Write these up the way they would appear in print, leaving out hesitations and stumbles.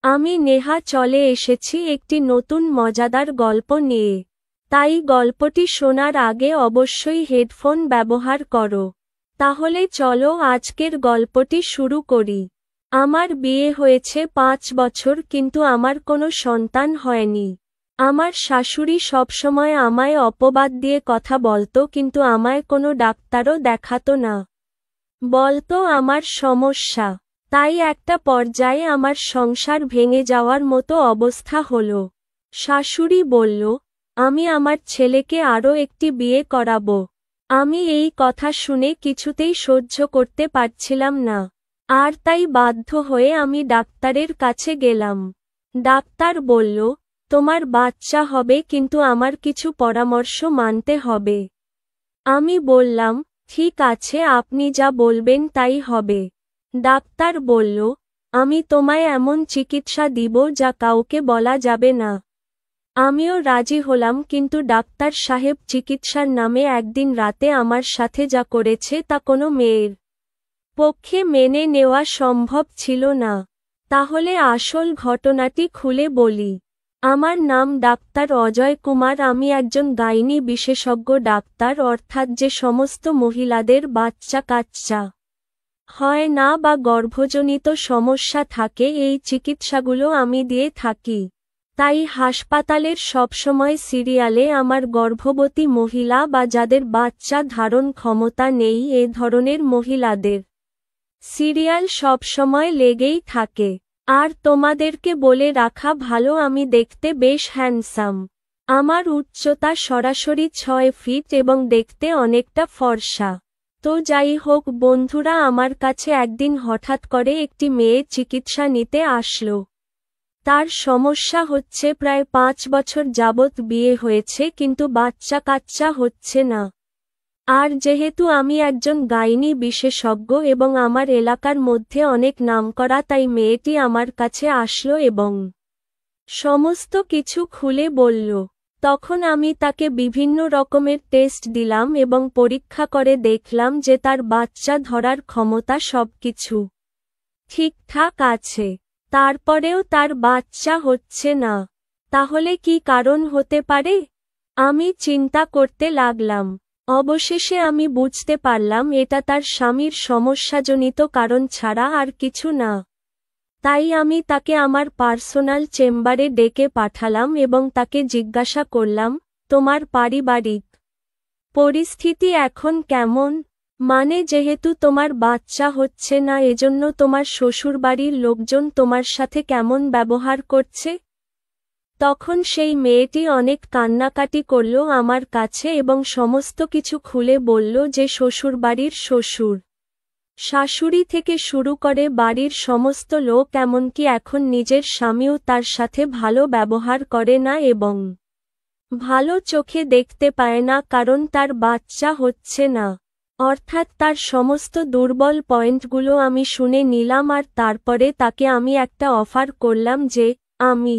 আমি নেহা চলে এসেছি একটি নতুন মজাদার গল্প নিয়ে। তাই গল্পটি শোনার আগে অবশ্যই হেডফোন ব্যবহার করো। তাহলে চলো আজকের গল্পটি শুরু করি। আমার বিয়ে হয়েছে 5 বছর কিন্তু আমার কোনো সন্তান হয়নি। আমার শাশুড়ি সবসময় আমায় অপবাদ দিয়ে কথা বলতো কিন্তু আমায় কোনো ডাক্তারও দেখাতো না। বলতো আমার সমস্যা। তাই একটা পর্যায়ে আমার সংসার ভেঙে যাওয়ার মতো অবস্থা হলো। শাশুড়ি বলল, আমি আমার ছেলেকে আরও একটি বিয়ে করাবো। আমি এই কথা শুনে কিছুতেই সহ্য করতে পারছিলাম না। আর তাই বাধ্য হয়ে আমি ডাক্তারের কাছে গেলাম। ডাক্তার বলল, তোমার বাচ্চা হবে কিন্তু আমার কিছু পরামর্শ মানতে হবে। আমি বললাম, ঠিক আছে, আপনি যা বলবেন তাই হবে। ডাক্তার বলল, আমি তোমায় এমন চিকিৎসা দিব যা কাউকে বলা যাবে না। আমিও রাজি হলাম কিন্তু ডাক্তার সাহেব চিকিৎসার নামে একদিন রাতে আমার সাথে যা করেছে তা কোনো মেয়ের পক্ষে মেনে নেওয়া সম্ভব ছিল না। তাহলে আসল ঘটনাটি খুলে বলি। আমার নাম ডাক্তার অজয় কুমার। আমি একজন গাইনি বিশেষজ্ঞ ডাক্তার, অর্থাৎ যে সমস্ত মহিলাদের বাচ্চা কাচ্চা হয় না বা গর্ভজনিত সমস্যা থাকে এই চিকিৎসাগুলো আমি দিয়ে থাকি। তাই হাসপাতালের সবসময় সিরিয়ালে আমার গর্ভবতী মহিলা বা যাদের বাচ্চা ধারণ ক্ষমতা নেই এ ধরনের মহিলাদের সিরিয়াল সবসময় লেগেই থাকে। আর তোমাদেরকে বলে রাখা ভালো, আমি দেখতে বেশ হ্যান্ডসাম। আমার উচ্চতা সরাসরি 6 ফিট এবং দেখতে অনেকটা ফর্সা। তো যাই হোক বন্ধুরা, আমার কাছে একদিন হঠাৎ করে একটি মেয়ে চিকিৎসা নিতে আসলো। তার সমস্যা হচ্ছে প্রায় 5 বছর যাবৎ বিয়ে হয়েছে কিন্তু বাচ্চা কাচ্চা হচ্ছে না। আর যেহেতু আমি একজন গাইনি বিশেষজ্ঞ এবং আমার এলাকার মধ্যে অনেক নামকরা, তাই মেয়েটি আমার কাছে আসলো এবং সমস্ত কিছু খুলে বলল। তখন আমি তাকে বিভিন্ন রকমের টেস্ট দিলাম এবং পরীক্ষা করে দেখলাম যে তার বাচ্চা ধরার ক্ষমতা সবকিছু ঠিকঠাক আছে। তারপরেও তার বাচ্চা হচ্ছে না। তাহলে কি কারণ হতে পারে? আমি চিন্তা করতে লাগলাম। অবশেষে আমি বুঝতে পারলাম এটা তার স্বামীর সমস্যাজনিত কারণ ছাড়া আর কিছু না। তাই আমি তাকে আমার পার্সোনাল চেম্বারে ডেকে পাঠালাম এবং তাকে জিজ্ঞাসা করলাম, তোমার পারিবারিক পরিস্থিতি এখন কেমন? মানে যেহেতু তোমার বাচ্চা হচ্ছে না এজন্য তোমার শ্বশুরবাড়ির লোকজন তোমার সাথে কেমন ব্যবহার করছে? তখন সেই মেয়েটি অনেক কান্নাকাটি করল আমার কাছে এবং সমস্ত কিছু খুলে বলল যে শ্বশুরবাড়ির শ্বশুর শাশুড়ি থেকে শুরু করে বাড়ির সমস্ত লোক এমনকি এখন নিজের স্বামীও তার সাথে ভালো ব্যবহার করে না এবং ভালো চোখে দেখতে পায় না কারণ তার বাচ্চা হচ্ছে না। অর্থাৎ তার সমস্ত দুর্বল পয়েন্টগুলো আমি শুনে নিলাম আর তারপরে তাকে আমি একটা অফার করলাম যে আমি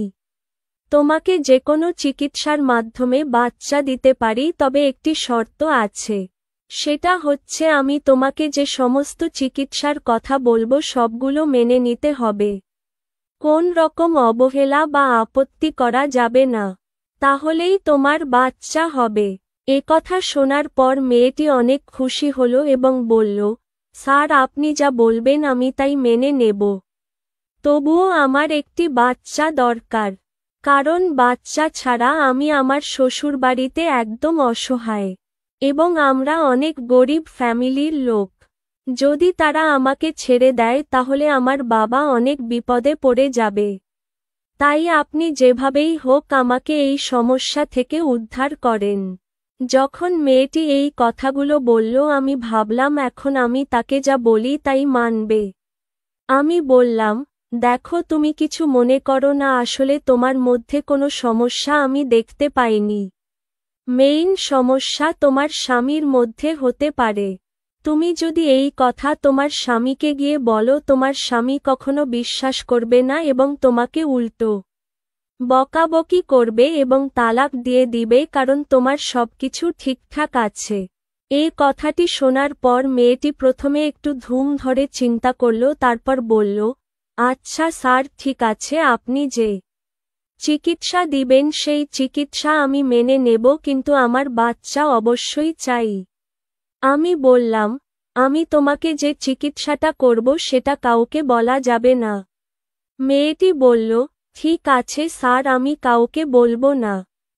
তোমাকে যেকোনো চিকিৎসার মাধ্যমে বাচ্চা দিতে পারি, তবে একটি শর্ত আছে। সেটা হচ্ছে আমি তোমাকে যে সমস্ত চিকিৎসার কথা বলবো সবগুলো মেনে নিতে হবে। কোন রকম অবহেলা বা আপত্তি করা যাবে না। তাহলেই তোমার বাচ্চা হবে। কথা শোনার পর মেয়েটি অনেক খুশি হলো এবং বলল, স্যার আপনি যা বলবেন আমি তাই মেনে নেব। তবুও আমার একটি বাচ্চা দরকার। কারণ বাচ্চা ছাড়া আমি আমার শ্বশুরবাড়িতে একদম অসহায় এবং আমরা অনেক গরিব ফ্যামিলির লোক। যদি তারা আমাকে ছেড়ে দেয় তাহলে আমার বাবা অনেক বিপদে পড়ে যাবে। তাই আপনি যেভাবেই হোক আমাকে এই সমস্যা থেকে উদ্ধার করেন। যখন মেয়েটি এই কথাগুলো বলল আমি ভাবলাম এখন আমি তাকে যা বলি তাই মানবে। আমি বললাম, দেখো তুমি কিছু মনে করো না, আসলে তোমার মধ্যে কোনো সমস্যা আমি দেখতে পাইনি। মেইন সমস্যা তোমার স্বামীর মধ্যে হতে পারে। তুমি যদি এই কথা তোমার স্বামীকে গিয়ে বলো তোমার স্বামী কখনো বিশ্বাস করবে না এবং তোমাকে উল্টো বকাবকি করবে এবং তালাক দিয়ে দিবে কারণ তোমার সবকিছু ঠিকঠাক আছে। এই কথাটি শোনার পর মেয়েটি প্রথমে একটু ধুম ধরে চিন্তা করল, তারপর বলল, আচ্ছা স্যার, ঠিক আছে, আপনি যে চিকিৎসা দিবেন সেই চিকিৎসা আমি মেনে নেব, কিন্তু আমার বাচ্চা অবশ্যই চাই। আমি বললাম, আমি তোমাকে যে চিকিৎসাটা করব সেটা কাউকে বলা যাবে না। মেয়েটি বলল, ঠিক আছে স্যার, আমি কাউকে বলবো না।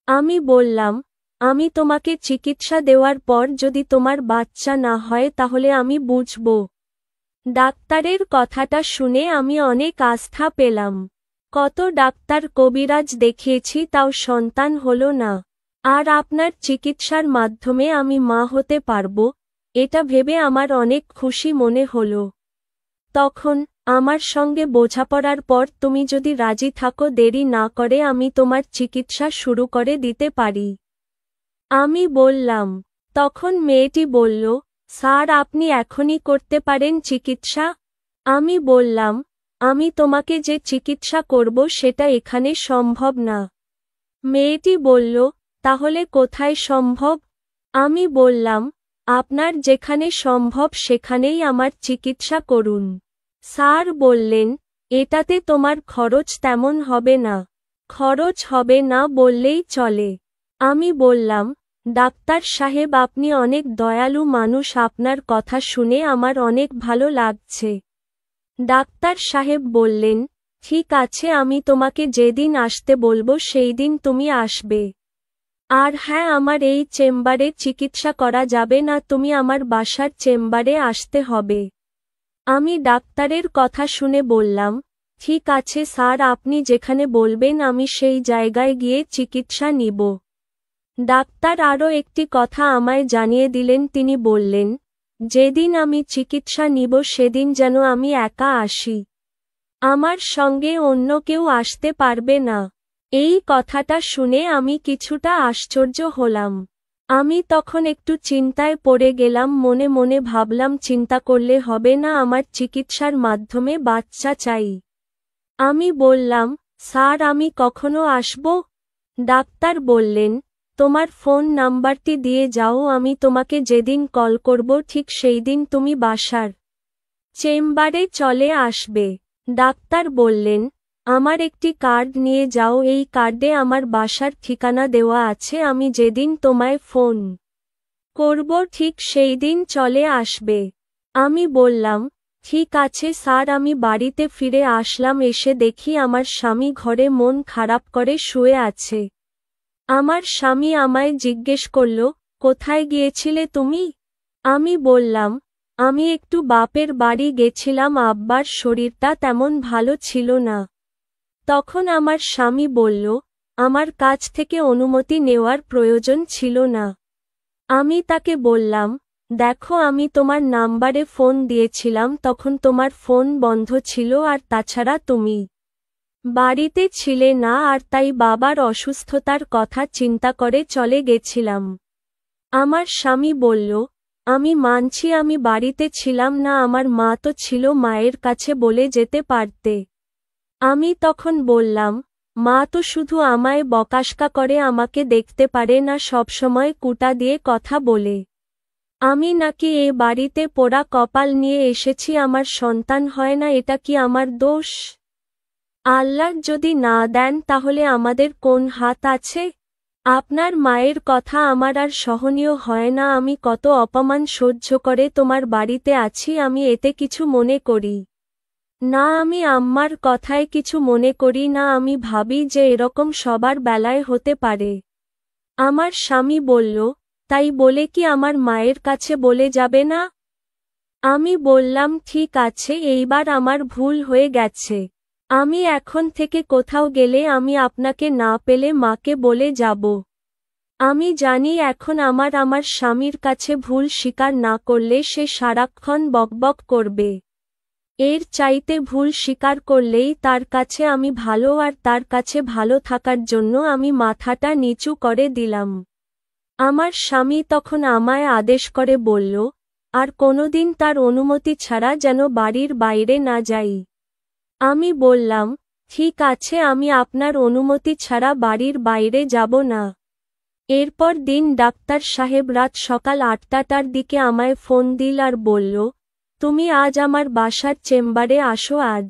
আমি বললাম, আমি তোমাকে চিকিৎসা দেওয়ার পর যদি তোমার বাচ্চা না হয় তাহলে আমি বুঝব। ডাক্তারের কথাটা শুনে আমি অনেক আস্থা পেলাম। কত ডাক্তার কবিরাজ দেখিয়েছি, তাও সন্তান হলো না। আর আপনার চিকিৎসার মাধ্যমে আমি মা হতে পারব, এটা ভেবে আমার অনেক খুশি মনে হলো। তখন, আমার সঙ্গে বোঝাপড়ার পর তুমি যদি রাজি থাকো, দেরি না করে আমি তোমার চিকিৎসা শুরু করে দিতে পারি। আমি বললাম। তখন মেয়েটি বলল, স্যার আপনি এখনই করতে পারেন চিকিৎসা? আমি বললাম, আমি তোমাকে যে চিকিৎসা করব সেটা এখানে সম্ভব না। মেয়েটি বলল, তাহলে কোথায় সম্ভব? আমি বললাম, আপনার যেখানে সম্ভব সেখানেই আমার চিকিৎসা করুন। স্যার বললেন, এটাতে তোমার খরচ তেমন হবে না। খরচ হবে না বললেই চলে। আমি বললাম, ডাক্তার সাহেব আপনি অনেক দয়ালু মানুষ, আপনার কথা শুনে আমার অনেক ভালো লাগছে। ডাক্তার সাহেব বললেন, ঠিক আছে, আমি তোমাকে যেদিন আসতে বলবো সেই দিন তুমি আসবে। আর হ্যাঁ, আমার এই চেম্বারে চিকিৎসা করা যাবে না, তুমি আমার বাসার চেম্বারে আসতে হবে। আমি ডাক্তারের কথা শুনে বললাম, ঠিক আছে স্যার, আপনি যেখানে বলবেন আমি সেই জায়গায় গিয়ে চিকিৎসা নিব। ডাক্তার আরও একটি কথা আমায় জানিয়ে দিলেন, তিনি বললেন, যেদিন আমি চিকিৎসা নিব সেদিন যেন আমি একা আসি। আমার সঙ্গে অন্য কেউ আসতে পারবে না। এই কথাটা শুনে আমি কিছুটা আশ্চর্য হলাম। আমি তখন একটু চিন্তায় পড়ে গেলাম, মনে মনে ভাবলাম চিন্তা করলে হবে না, আমার চিকিৎসার মাধ্যমে বাচ্চা চাই। আমি বললাম, স্যার আমি কখনো আসব? ডাক্তার বললেন, তোমার ফোন নাম্বারটি দিয়ে যাও, আমি তোমাকে যেদিন কল করব ঠিক সেই দিন তুমি বাসার চেম্বারে চলে আসবে। ডাক্তার বললেন, আমার একটি কার্ড নিয়ে যাও, এই কার্ডে আমার বাসার ঠিকানা দেওয়া আছে, আমি যেদিন তোমায় ফোন করব ঠিক সেই দিন চলে আসবে। আমি বললাম, ঠিক আছে স্যার। আমি বাড়িতে ফিরে আসলাম, এসে দেখি আমার স্বামী ঘরে মন খারাপ করে শুয়ে আছে। আমার স্বামী আমায় জিজ্ঞেস করল, কোথায় গিয়েছিলে তুমি? আমি বললাম, আমি একটু বাপের বাড়ি গেছিলাম, আব্বার শরীরটা তেমন ভালো ছিল না। তখন আমার স্বামী বলল, আমার কাছ থেকে অনুমতি নেওয়ার প্রয়োজন ছিল না। আমি তাকে বললাম, দেখো আমি তোমার নাম্বারে ফোন দিয়েছিলাম, তখন তোমার ফোন বন্ধ ছিল, আর তাছাড়া তুমি বাড়িতে ছিলে না, আর তাই বাবার অসুস্থতার কথা চিন্তা করে চলে গেছিলাম। আমার স্বামী বলল, আমি মানছি আমি বাড়িতে ছিলাম না, আমার মা তো ছিল, মায়ের কাছে বলে যেতে পারতে। আমি তখন বললাম, মা তো শুধু আমায় বকাশকা করে, আমাকে দেখতে পারে না, সবসময় কুটা দিয়ে কথা বলে। আমি নাকি এ বাড়িতে পোড়া কপাল নিয়ে এসেছি, আমার সন্তান হয় না, এটা কি আমার দোষ? আল্লাহ যদি না দেন তাহলে আমাদের কোন হাত আছে? আপনার মায়ের কথা আমার আর সহনীয় হয় না, আমি কত অপমান সহ্য করে তোমার বাড়িতে আছি, আমি এতে কিছু মনে করি না। আমি আম্মার কথায় কিছু মনে করি না, আমি ভাবি যে এরকম সবার বেলায় হতে পারে। আমার স্বামী বলল, তাই বলে কি আমার মায়ের কাছে বলে যাবে না? আমি বললাম, ঠিক আছে, এইবার আমার ভুল হয়ে গেছে। আমি এখন থেকে কোথাও গেলে আমি আপনাকে না পেলে মাকে বলে যাব। আমি জানি এখন আমার স্বামীর কাছে ভুল স্বীকার না করলে সে সারাক্ষণ বকবক করবে। এর চাইতে ভুল স্বীকার করলেই তার কাছে আমি ভালো, আর তার কাছে ভালো থাকার জন্য আমি মাথাটা নিচু করে দিলাম। আমার স্বামী তখন আমায় আদেশ করে বলল, আর কোনোদিন তার অনুমতি ছাড়া যেন বাড়ির বাইরে না যাই। আমি বললাম, ঠিক আছে, আমি আপনার অনুমতি ছাড়া বাড়ির বাইরে যাব না। এরপর দিন ডাক্তার সাহেব রাত সকাল ৮টার দিকে আমায় ফোন দিল আর বলল, তুমি আজ আমার বাসার চেম্বারে আসো। আজ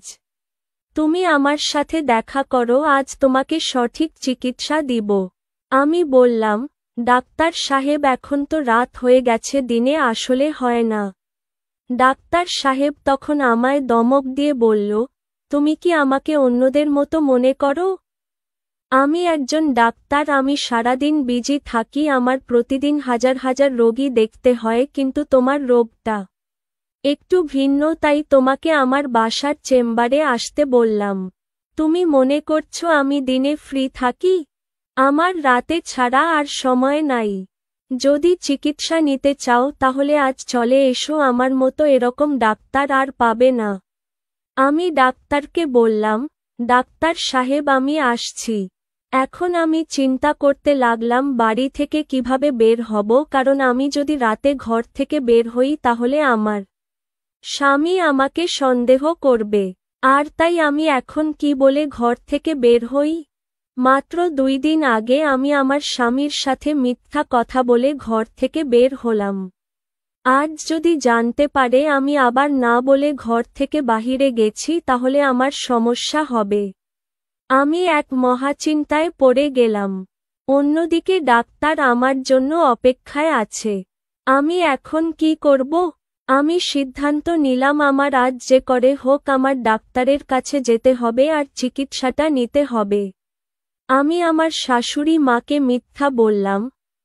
তুমি আমার সাথে দেখা করো, আজ তোমাকে সঠিক চিকিৎসা দিব। আমি বললাম, ডাক্তার সাহেব এখন তো রাত হয়ে গেছে, দিনে আসলে হয় না। ডাক্তার সাহেব তখন আমায় ধমক দিয়ে বলল, তুমি কি আমাকে অন্যদের মতো মনে করো? আমি একজন ডাক্তার, আমি সারাদিন বিজি থাকি, আমার প্রতিদিন হাজার হাজার রোগী দেখতে হয়, কিন্তু তোমার রোগটা একটু ভিন্ন, তাই তোমাকে আমার বাসার চেম্বারে আসতে বললাম। তুমি মনে করছো আমি দিনে ফ্রি থাকি? আমার রাতে ছাড়া আর সময় নাই। যদি চিকিৎসা নিতে চাও তাহলে আজ চলে এসো, আমার মতো এরকম ডাক্তার আর পাবে না। আমি ডাক্তারকে বললাম, ডাক্তার সাহেব আমি আসছি। এখন আমি চিন্তা করতে লাগলাম বাড়ি থেকে কিভাবে বের হব, কারণ আমি যদি রাতে ঘর থেকে বের হই তাহলে আমার স্বামী আমাকে সন্দেহ করবে। আর তাই আমি এখন কি বলে ঘর থেকে বের হই? মাত্র 2 দিন আগে আমি আমার স্বামীর সাথে মিথ্যা কথা বলে ঘর থেকে বের হলাম। আজ যদি জানতে পারে আমি আবার না বলে ঘর থেকে বাহিরে গেছি তাহলে আমার সমস্যা হবে। আমি এক মহাচিন্তায় পড়ে গেলাম। অন্যদিকে ডাক্তার আমার জন্য অপেক্ষায় আছে। আমি এখন কি করব? আমি সিদ্ধান্ত নিলাম আমার আজ যে করে হোক আমার ডাক্তারের কাছে যেতে হবে আর চিকিৎসাটা নিতে হবে। আমি আমার শাশুড়ি মাকে মিথ্যা বললাম,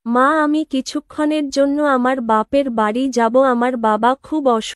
মা আমি কিছুক্ষণের জন্য আমার বাপের বাড়ি যাব, আমার বাবা খুব অসুস্থ।